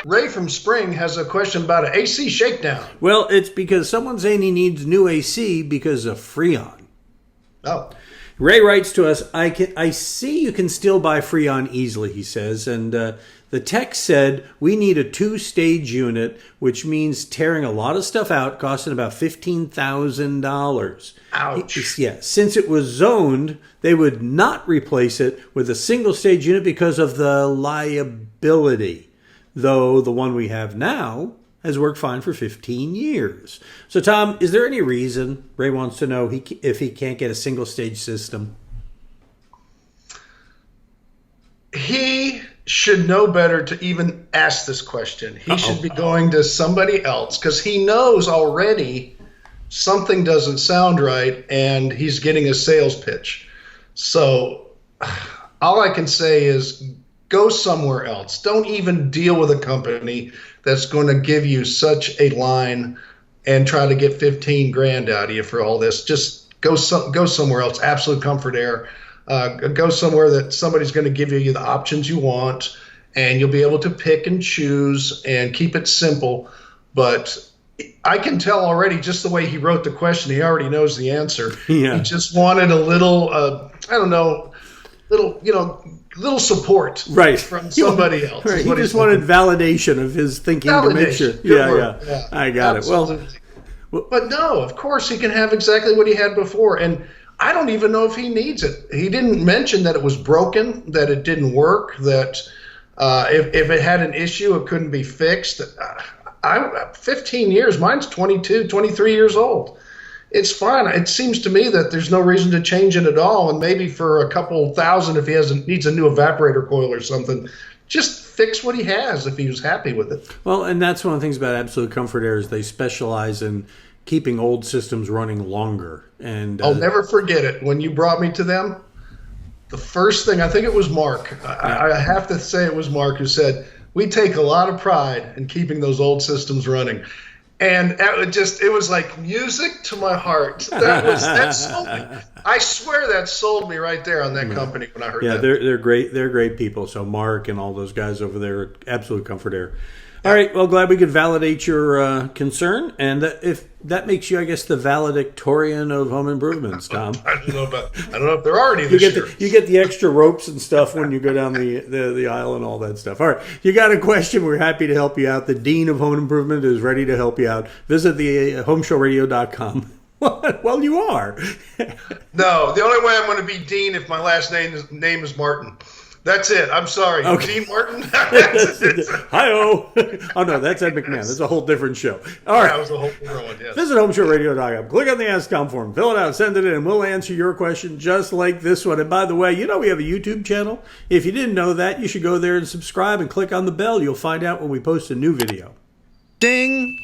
Ray from Spring has a question about an AC shakedown. Well, it's because someone's saying he needs new AC because of Freon. Oh. Ray writes to us, I see you can still buy Freon easily, he says, and the tech said we need a 2-stage unit, which means tearing a lot of stuff out, costing about $15,000. Ouch. Yeah, since it was zoned, they would not replace it with a single-stage unit because of the liability, though the one we have now has worked fine for 15 years. So, Tom, is there any reason, Ray wants to know, if he can't get a single-stage system? He should know better to even ask this question. He should be going to somebody else because he knows already something doesn't sound right and he's getting a sales pitch. So all I can say is go somewhere else. Don't even deal with a company that's going to give you such a line and try to get 15 grand out of you for all this. Just go somewhere else. Absolute Comfort Air. Go somewhere that somebody's going to give you the options you want, and you'll be able to pick and choose and keep it simple. But I can tell already just the way he wrote the question, he already knows the answer. Yeah. He just wanted a little, little support from somebody else. Right. He just wanted validation of his thinking to make sure. Yeah. I got Absolutely. it. Well, but no, of course he can have exactly what he had before. And I don't even know if he needs it. He didn't mention that it was broken, that it didn't work, that if it had an issue, it couldn't be fixed. 15 years, mine's 22, 23 years old. It's fine. It seems to me that there's no reason to change it at all. And maybe for a couple thousand, if he needs a new evaporator coil or something, just fix what he has if he was happy with it. Well, and that's one of the things about Absolute Comfort Air is they specialize in keeping old systems running longer. And I'll never forget it. When you brought me to them, the first thing, I think it was Mark. I have to say it was Mark who said, we take a lot of pride in keeping those old systems running. And it was like music to my heart. That sold me. I swear that sold me right there on that company when I heard that. Yeah, they're great. They're great people. So Mark and all those guys over there at Absolute Comfort Air. All right. Well, glad we could validate your concern, and if that makes you, I guess, the valedictorian of home improvements, Tom. I don't know if they're already this year. You get the extra ropes and stuff when you go down the aisle and all that stuff. All right. You got a question? We're happy to help you out. The Dean of Home Improvement is ready to help you out. Visit the HomeShowRadio.com. Well, you are. No, the only way I'm going to be Dean if my last name is Martin. That's it. I'm sorry. Okay. Dean Martin? Hi-oh. Oh, no, that's Ed McMahon. That's a whole different show. All right. That was a whole different one, yes. Visit HomeShowRadio.com. Click on the Ask Tom form. Fill it out. Send it in. And we'll answer your question just like this one. And by the way, we have a YouTube channel. If you didn't know that, you should go there and subscribe and click on the bell. You'll find out when we post a new video. Ding!